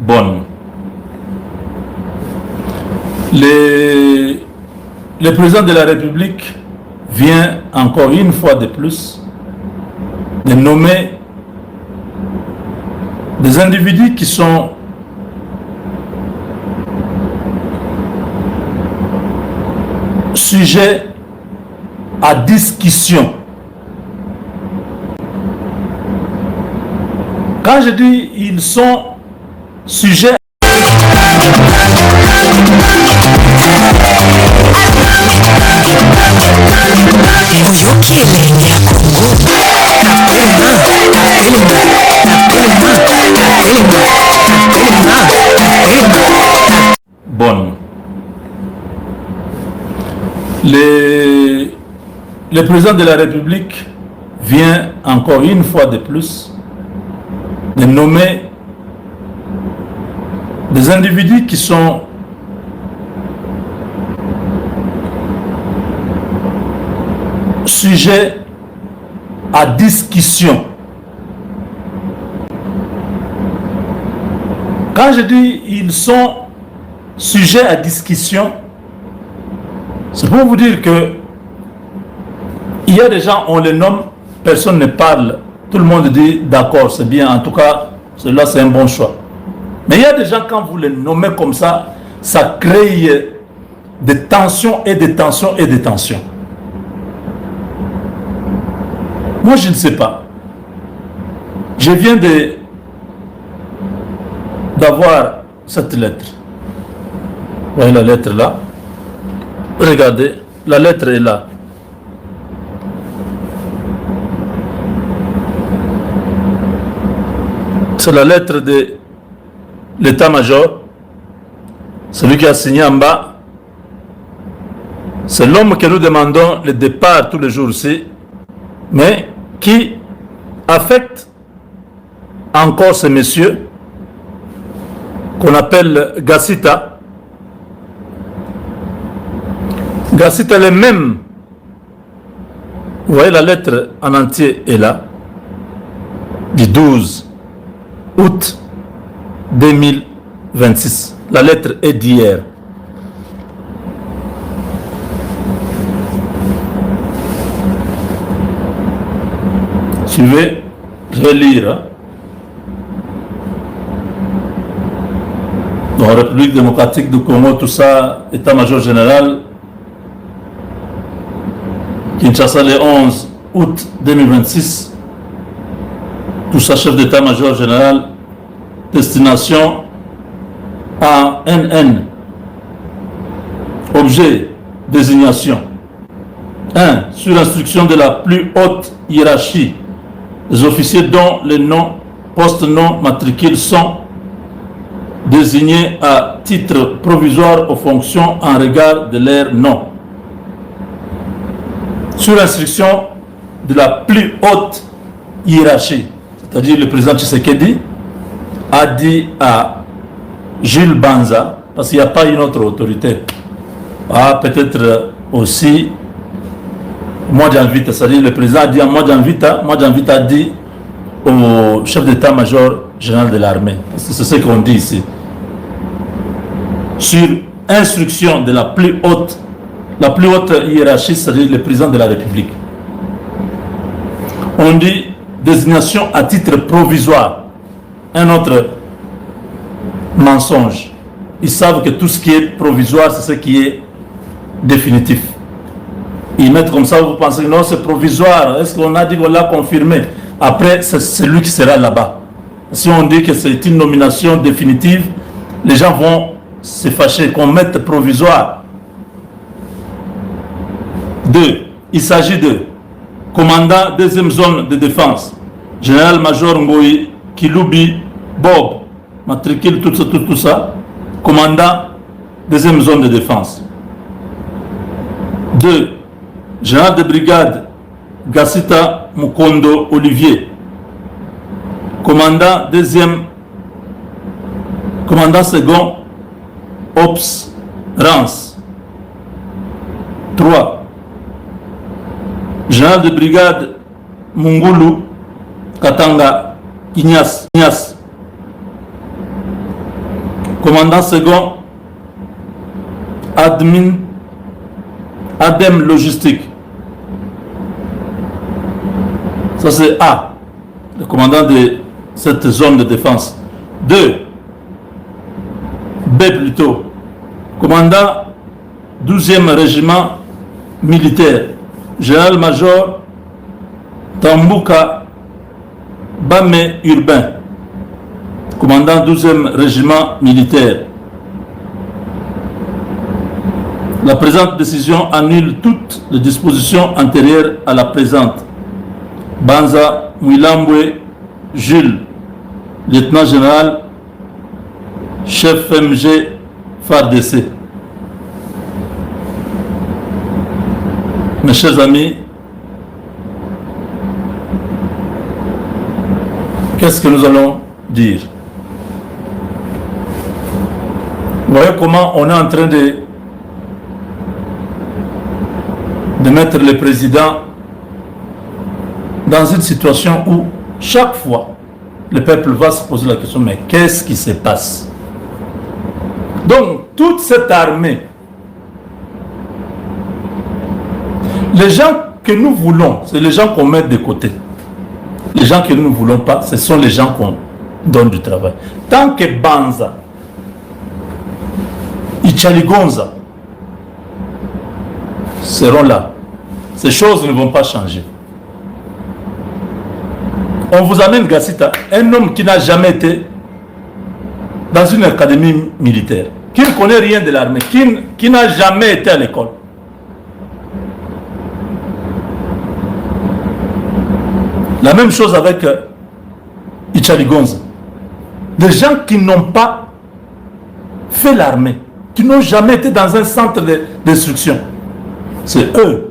bonne. Le président de la République vient encore une fois de plus de nommer des individus qui sont sujets à discussion. Quand je dis ils sont sujets bonne. Le président de la République vient encore une fois de plus de nommer des individus qui sont sujets à discussion. Quand je dis ils sont sujets à discussion, c'est pour vous dire que il y a des gens, on les nomme, personne ne parle, tout le monde dit d'accord, c'est bien, en tout cas, cela c'est un bon choix. Mais il y a des gens, quand vous les nommez comme ça, ça crée des tensions et des tensions et des tensions. Moi, je ne sais pas. Je viens d'avoir cette lettre. Vous voyez la lettre là? Regardez, la lettre est là. C'est la lettre de l'état-major, celui qui a signé en bas. C'est l'homme que nous demandons le départ tous les jours-ci, mais qui affecte encore ce monsieur qu'on appelle Gassita. Gassita est le même. Vous voyez, la lettre en entier est là, du 12 août 2026. La lettre est d'hier. Suivez, je vais lire. Dans la République démocratique du Congo, tout ça, état-major général, Kinshasa le 11 août 2026, tout ça, chef d'état-major général, destination ANN, objet, désignation. 1. Sur instruction de la plus haute hiérarchie, les officiers dont les noms, postes non matricules sont désignés à titre provisoire aux fonctions en regard de leur nom. Sur instruction de la plus haute hiérarchie, c'est-à-dire le président Tshisekedi a dit à Jules Banza, parce qu'il n'y a pas une autre autorité, peut-être aussi moi j'invite, c'est-à-dire le président a dit à moi j'invite a dit au chef d'état-major général de l'armée, parce que c'est ce qu'on dit ici, sur instruction de la plus haute hiérarchie, c'est-à-dire le président de la République. On dit désignation à titre provisoire. Un autre mensonge. Ils savent que tout ce qui est provisoire, c'est ce qui est définitif. Ils mettent comme ça, vous pensez que non, c'est provisoire. Est-ce qu'on a dit qu'on l'a confirmé? Après, c'est celui qui sera là-bas. Si on dit que c'est une nomination définitive, les gens vont se fâcher qu'on mette provisoire. 2. Il s'agit de commandant deuxième zone de défense, général-major Ngoyi Kilubi Bob, matricule tout ça, commandant deuxième zone de défense. 2. Général de brigade Gassita Mukondo Olivier, commandant second Ops Rance. 3. Général de brigade Mungulu Katanga Ignace. Commandant second, Adem Logistique. Ça c'est A, le commandant de cette zone de défense. 2, B plutôt, commandant 12e régiment militaire, général-major Tambouka Bame Urbain, commandant 12e régiment militaire. La présente décision annule toutes les dispositions antérieures à la présente. Banza Mwilambwe Jules, lieutenant général, chef MG FARDC. Mes chers amis, qu'est-ce que nous allons dire? Vous voyez comment on est en train de mettre le président dans une situation où chaque fois le peuple va se poser la question, mais qu'est-ce qui se passe? Donc toute cette armée, les gens que nous voulons, c'est les gens qu'on met de côté. Les gens que nous ne voulons pas, ce sont les gens qu'on donne du travail. Tant que Banza, Ichaligonza seront là, ces choses ne vont pas changer. On vous amène Gassita, un homme qui n'a jamais été dans une académie militaire, qui ne connaît rien de l'armée, qui n'a jamais été à l'école. La même chose avec Ichaligonza. Des gens qui n'ont pas fait l'armée, qui n'ont jamais été dans un centre d'instruction. C'est eux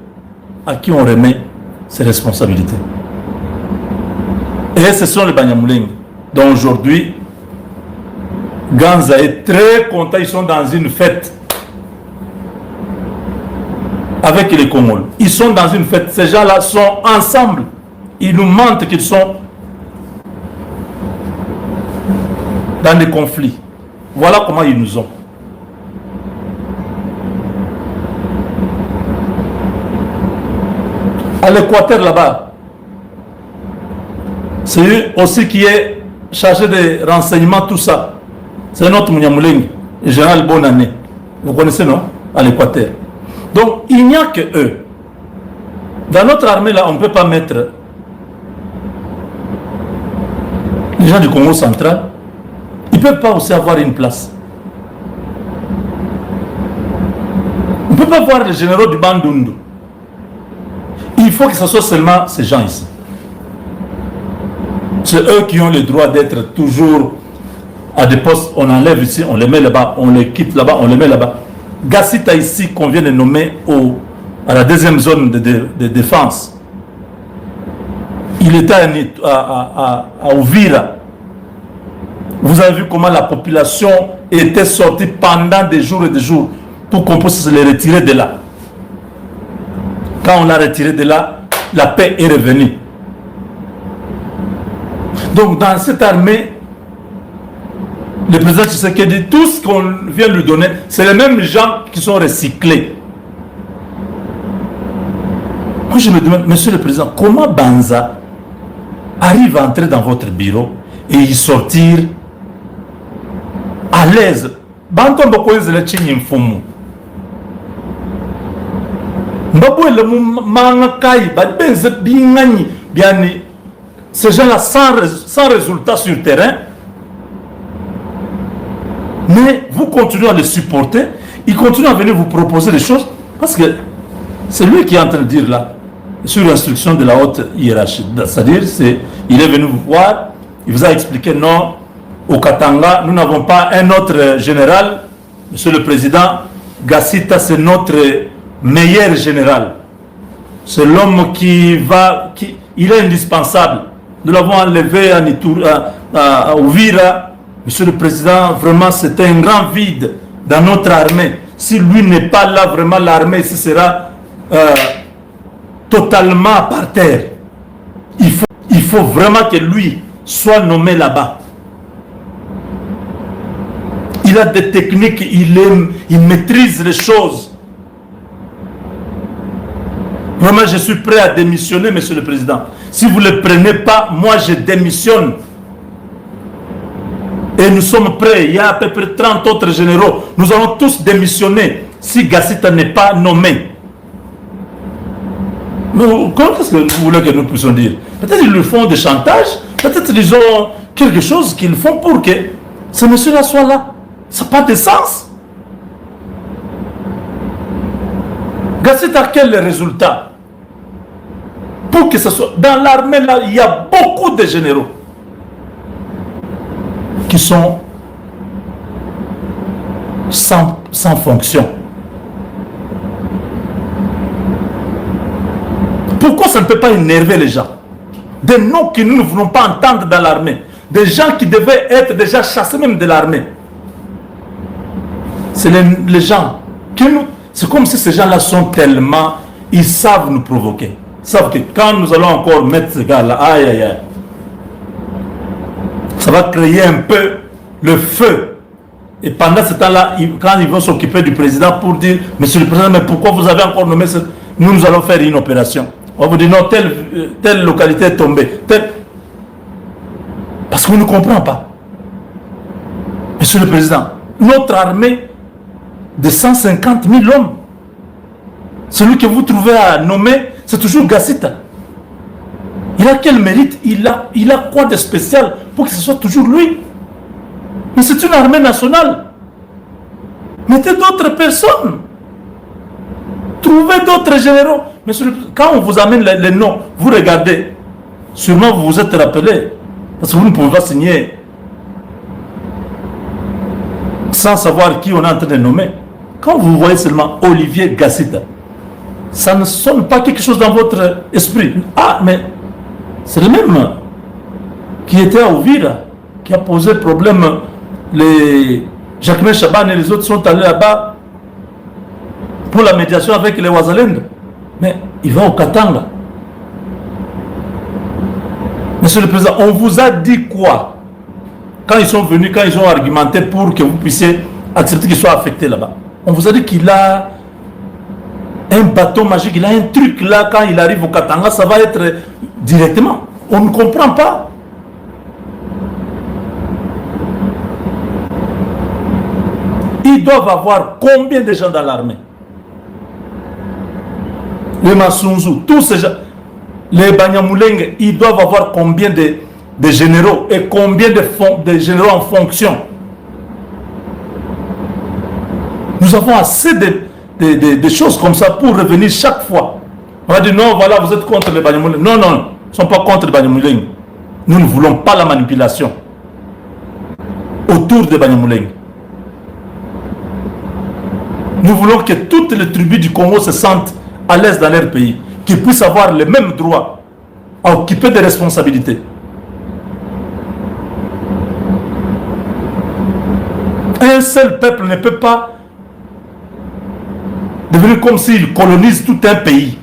à qui on remet ces responsabilités. Et ce sont les Banyamulenge. Donc aujourd'hui, Ganza est très content, ils sont dans une fête avec les Congolais. Ils sont dans une fête, ces gens-là sont ensemble. Ils nous mentent qu'ils sont dans des conflits. Voilà comment ils nous ont. À l'Équateur là-bas, c'est lui aussi qui est chargé des renseignements, tout ça. C'est notre Munyamulenge, le général Bonannée. Vous connaissez, non? À l'Équateur. Donc, il n'y a que eux. Dans notre armée, là, on ne peut pas mettre les gens du Congo central. Ils ne peuvent pas aussi avoir une place. On ne peut pas voir les généraux du Bandundu. Il faut que ce soit seulement ces gens ici. C'est eux qui ont le droit d'être toujours à des postes. On enlève ici, on les met là-bas, on les quitte là-bas, on les met là-bas. Gassita ici, qu'on vient de nommer à la deuxième zone de défense. Il était à Uvira. Vous avez vu comment la population était sortie pendant des jours et des jours pour qu'on puisse se les retirer de là. Quand on l'a retiré de là, la paix est revenue. Donc dans cette armée, le président Tshisekedi, tout ce qu'on vient lui donner, c'est les mêmes gens qui sont recyclés. Moi je me demande, monsieur le président, comment Banza arrive à entrer dans votre bureau et y sortir à l'aise? Banton Bokoyez le Tchini Mfumu. Mbaboué le Mangakai, Badbenze Bingani, Biani. Ces gens-là sans résultat sur le terrain, mais vous continuez à les supporter, ils continuent à venir vous proposer des choses, parce que c'est lui qui est en train de dire là, sur l'instruction de la haute hiérarchie. C'est-à-dire, il est venu vous voir, il vous a expliqué non, au Katanga, nous n'avons pas un autre général, monsieur le président, Gassita c'est notre meilleur général. C'est l'homme qui il est indispensable. Nous l'avons enlevé à Uvira. Monsieur le Président, vraiment, c'est un grand vide dans notre armée. Si lui n'est pas là, vraiment, l'armée ici sera totalement par terre. Il faut vraiment que lui soit nommé là-bas. Il a des techniques, il maîtrise les choses. Vraiment, je suis prêt à démissionner, Monsieur le Président. Si vous ne le prenez pas, moi je démissionne. Et nous sommes prêts. Il y a à peu près 30 autres généraux. Nous allons tous démissionner si Gassita n'est pas nommé. Mais qu'est-ce que vous voulez que nous puissions dire? Peut-être qu'ils lui font des chantages. Peut-être qu'ils ont quelque chose qu'ils font pour que ce monsieur-là soit là. Ça n'a pas de sens. Gassita, quel est le résultat? Pour que ce soit... Dans l'armée, là, il y a beaucoup de généraux qui sont sans fonction. Pourquoi ça ne peut pas énerver les gens? Des noms que nous ne voulons pas entendre dans l'armée. Des gens qui devaient être déjà chassés même de l'armée. C'est les gens que nous... C'est comme si ces gens-là sont tellement... Ils savent nous provoquer. Ils savent que quand nous allons encore mettre ces gars-là, aïe aïe aïe, ça va créer un peu le feu. Et pendant ce temps-là, quand ils vont s'occuper du président pour dire, Monsieur le Président, mais pourquoi vous avez encore nommé ce... Nous allons faire une opération. On va vous dire, non, telle localité est tombée. Parce qu'on ne comprend pas. Monsieur le Président, notre armée de 150 000 hommes, celui que vous trouvez à nommer, c'est toujours Gassita. Il a quel mérite? Il a quoi de spécial pour que ce soit toujours lui? Mais c'est une armée nationale. Mettez d'autres personnes. Trouvez d'autres généraux. Mais quand on vous amène les noms, vous regardez. Sûrement vous vous êtes rappelé. Parce que vous ne pouvez pas signer sans savoir qui on est en train de nommer. Quand vous voyez seulement Olivier Gassita, ça ne sonne pas quelque chose dans votre esprit. Ah, mais c'est le même qui était à Ouvira, qui a posé problème. Les Jacquemin Chaban et les autres sont allés là-bas pour la médiation avec les Ouazalènes. Mais il va au Katanga. Monsieur le Président, on vous a dit quoi? Quand ils sont venus, quand ils ont argumenté pour que vous puissiez accepter qu'il soit affecté là-bas. On vous a dit qu'il a un bâton magique, il a un truc là, quand il arrive au Katanga, ça va être directement. On ne comprend pas. Ils doivent avoir combien de gens dans l'armée? Les Massunzu, tous ces gens, les Banyamulenge, ils doivent avoir combien de généraux et combien de généraux en fonction? Nous avons assez de choses comme ça pour revenir chaque fois. On va dire non, voilà, vous êtes contre les Banyamulenge. Non, non, nous ne sommes pas contre les Banyamulenge. Nous ne voulons pas la manipulation autour des Banyamulenge. Nous voulons que toutes les tribus du Congo se sentent à l'aise dans leur pays, qu'ils puissent avoir les mêmes droits à occuper des responsabilités. Un seul peuple ne peut pas devenir comme s'il colonise tout un pays.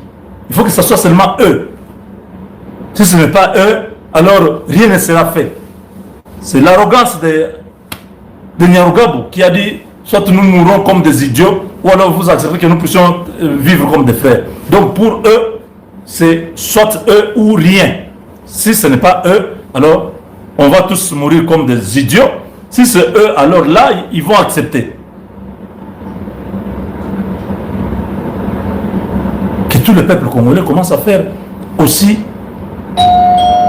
Il faut que ce soit seulement eux. Si ce n'est pas eux, alors rien ne sera fait. C'est l'arrogance de Nyarugabo qui a dit soit nous mourrons comme des idiots, ou alors vous acceptez que nous puissions vivre comme des frères. Donc pour eux, c'est soit eux ou rien. Si ce n'est pas eux, alors on va tous mourir comme des idiots. Si c'est eux, alors là, ils vont accepter. Que tout le peuple congolais commence à faire aussi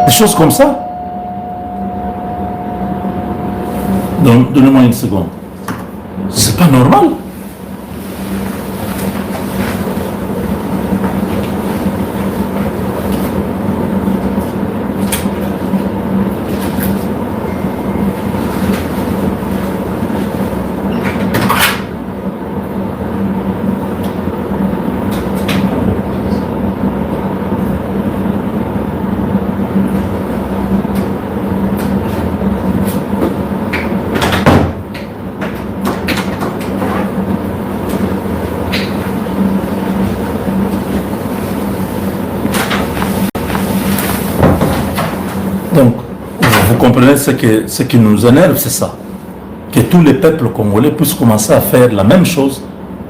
des choses comme ça. Donc, donnez-moi une seconde. C'est pas normal. Donc, vous comprenez ce qui nous énerve, c'est ça. que tous les peuples congolais puissent commencer à faire la même chose,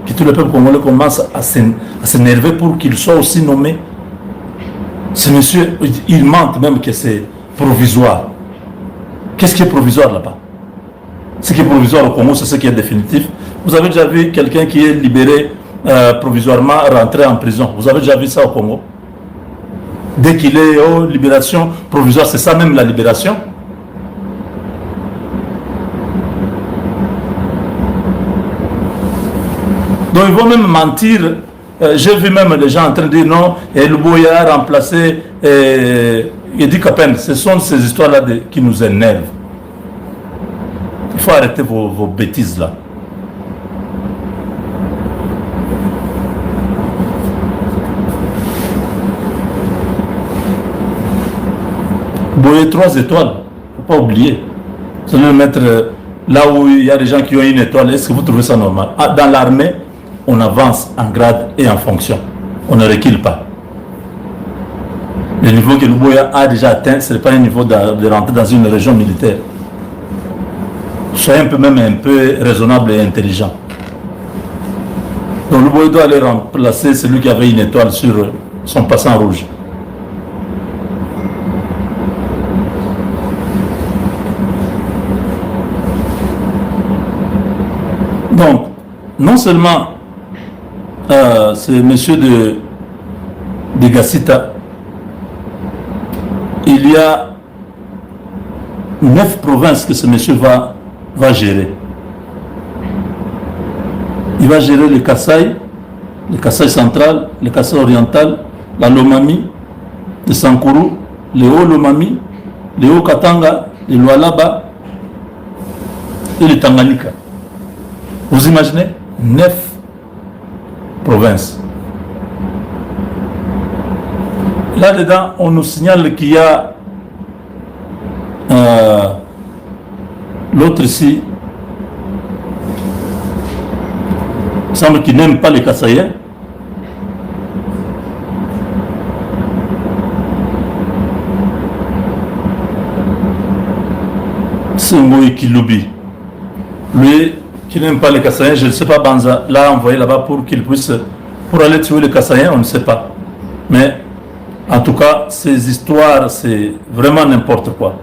que tous les peuples congolais commencent à s'énerver pour qu'ils soient aussi nommés. Ce monsieur, il mente même que c'est provisoire. Qu'est-ce qui est provisoire là-bas? Ce qui est provisoire au Congo, c'est ce qui est définitif. Vous avez déjà vu quelqu'un qui est libéré provisoirement rentrer en prison? Vous avez déjà vu ça au Congo? Dès qu'il est en libération provisoire, c'est ça même la libération. Donc ils vont même mentir. J'ai vu même les gens en train de dire non, et Luboya a remplacé Edi Kapen. Ce sont ces histoires-là qui nous énervent. Il faut arrêter vos bêtises là. Boyer 3 étoiles, il ne faut pas oublier. Vous allez le mettre là où il y a des gens qui ont une étoile. Est-ce que vous trouvez ça normal? Dans l'armée, on avance en grade et en fonction. On ne recule pas. Le niveau que Luboya a déjà atteint, ce n'est pas un niveau de rentrer dans une région militaire. Soyez un peu raisonnable et intelligent. Donc Luboya doit aller remplacer celui qui avait une étoile sur son passant rouge. Donc, non seulement ce monsieur de Gassita, il y a 9 provinces que ce monsieur va gérer. Il va gérer le Kasaï central, le Kasaï oriental, la Lomami, le Sankuru, le Haut-Lomami, le Haut-Katanga, le Lualaba et le Tanganyika. Vous imaginez 9 provinces. Là-dedans, on nous signale qu'il y a l'autre ici, il semble qu'il n'aime pas les Kassaïens. C'est Moïse Kiloubi. Lui, qui n'aime pas les Kassaïens, je ne sais pas, Banza l'a envoyé là-bas pour qu'il puisse, pour aller tuer les Kassaïens, on ne sait pas. Mais, en tout cas, ces histoires, c'est vraiment n'importe quoi.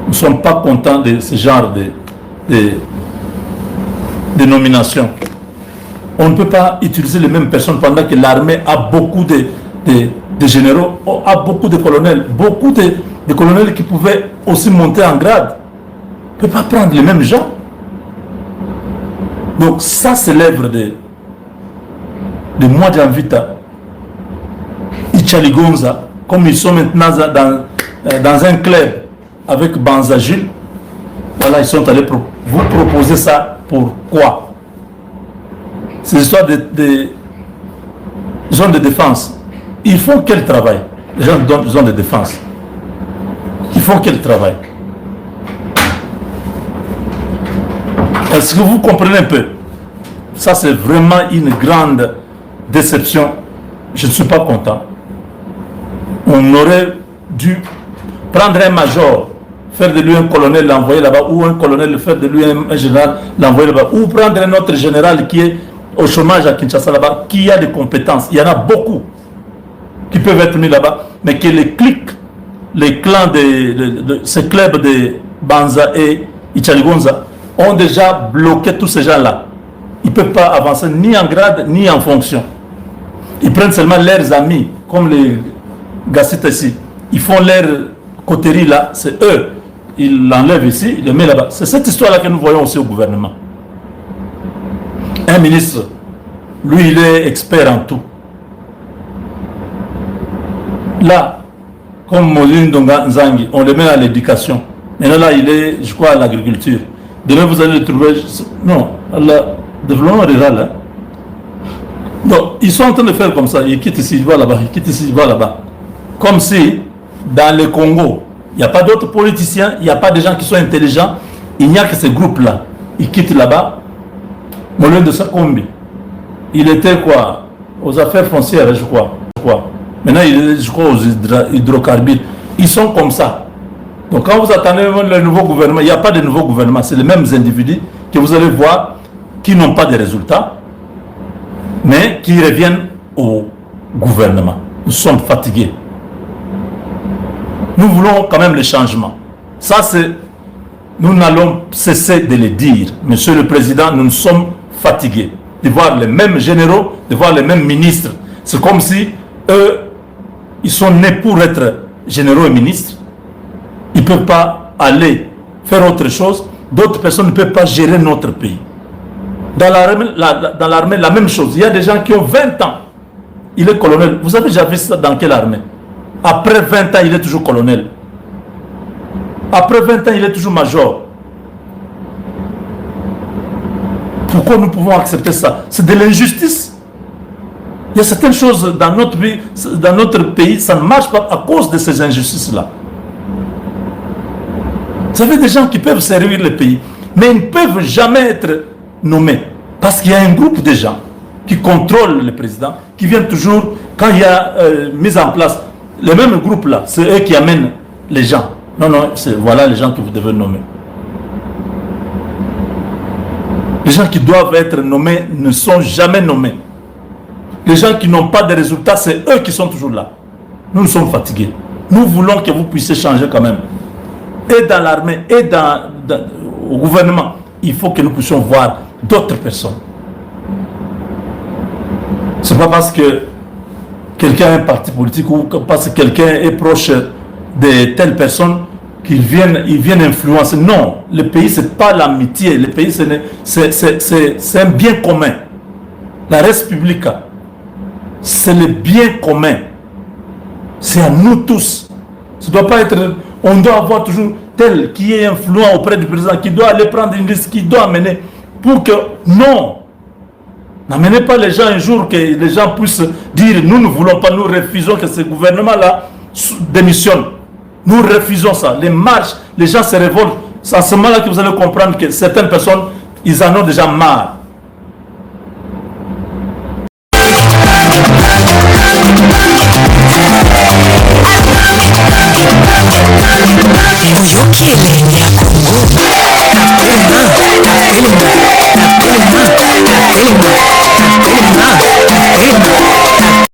Nous ne sommes pas contents de ce genre de nominations. On ne peut pas utiliser les mêmes personnes pendant que l'armée a beaucoup de généraux, a beaucoup de colonels, beaucoup de colonels qui pouvaient aussi monter en grade. On ne peut pas prendre les mêmes gens. Donc ça, c'est l'œuvre de Mwadi Anvita, Ichaligonza, comme ils sont maintenant dans un club avec Banza Jules. Voilà, ils sont allés vous proposer ça. Pourquoi? Ces histoires de zones de défense. Ils font quel travail? Les gens donnent zone de défense. Ils font quel travail? Est-ce que vous comprenez un peu? Ça, c'est vraiment une grande déception. Je ne suis pas content. On aurait dû prendre un major, faire de lui un colonel, l'envoyer là-bas, ou un colonel, faire de lui un général, l'envoyer là-bas, ou prendre un autre général qui est au chômage à Kinshasa là-bas, qui a des compétences. Il y en a beaucoup qui peuvent être mis là-bas, mais que les clics, les clans de ces clubs de Banza et Ichaligonza ont déjà bloqué tous ces gens-là. Ils ne peuvent pas avancer ni en grade ni en fonction. Ils prennent seulement leurs amis, comme les Gassita ici. Ils font leur coterie là, c'est eux. Ils l'enlèvent ici, ils le mettent là-bas. C'est cette histoire-là que nous voyons aussi au gouvernement. Un ministre, lui, il est expert en tout. Là, comme Moline Donga Nzangi, on le met à l'éducation. Maintenant là, il est, je crois, à l'agriculture. Demain, vous allez le trouver, non, à la développement rural. Hein. Donc, ils sont en train de faire comme ça. Ils quittent ici, ils vont là-bas, ils quittent ici, ils vont là-bas. Comme si, dans le Congo, il n'y a pas d'autres politiciens, il n'y a pas de gens qui sont intelligents. Il n'y a que ces groupes-là. Ils quittent là-bas. Moulin de Sakombi, il était quoi? Aux affaires foncières, je crois. Maintenant, il est, je crois, aux hydrocarbures. Ils sont comme ça. Donc quand vous attendez le nouveau gouvernement, il n'y a pas de nouveau gouvernement, c'est les mêmes individus que vous allez voir qui n'ont pas de résultats, mais qui reviennent au gouvernement. Nous sommes fatigués. Nous voulons quand même le changement. Ça, c'est... Nous n'allons cesser de le dire. Monsieur le Président, nous sommes fatigués de voir les mêmes généraux, de voir les mêmes ministres. C'est comme si eux, ils sont nés pour être généraux et ministres. Ils ne peuvent pas aller faire autre chose. D'autres personnes ne peuvent pas gérer notre pays. Dans l'armée, la même chose. Il y a des gens qui ont 20 ans. Il est colonel. Vous avez déjà vu ça dans quelle armée? Après 20 ans, il est toujours colonel. Après 20 ans, il est toujours major. Pourquoi nous pouvons accepter ça? C'est de l'injustice. Il y a certaines choses dans notre pays, ça ne marche pas à cause de ces injustices-là. Vous avez des gens qui peuvent servir le pays, mais ils ne peuvent jamais être nommés. Parce qu'il y a un groupe de gens qui contrôlent le président, qui viennent toujours, quand il y a mise en place, le même groupe-là, c'est eux qui amènent les gens. Non, non, voilà les gens que vous devez nommer. Les gens qui doivent être nommés ne sont jamais nommés. Les gens qui n'ont pas de résultats, c'est eux qui sont toujours là. Nous sommes fatigués. Nous voulons que vous puissiez changer quand même. Et dans l'armée, et au gouvernement, il faut que nous puissions voir d'autres personnes. Ce n'est pas parce que quelqu'un a un parti politique ou parce que quelqu'un est proche de telle personne qu'ils viennent influencer. Non, le pays, ce n'est pas l'amitié. Le pays, c'est un bien commun. La res publica, c'est le bien commun. C'est à nous tous. Ça ne doit pas être... On doit avoir toujours tel qui est influent auprès du président, qui doit aller prendre une liste, qui doit amener pour que... Non. N'amenez pas les gens un jour que les gens puissent dire nous ne voulons pas, nous refusons que ce gouvernement-là démissionne. Nous refusons ça. Les marches, les gens se révoltent. C'est à ce moment-là que vous allez comprendre que certaines personnes, ils en ont déjà marre. Muyokele.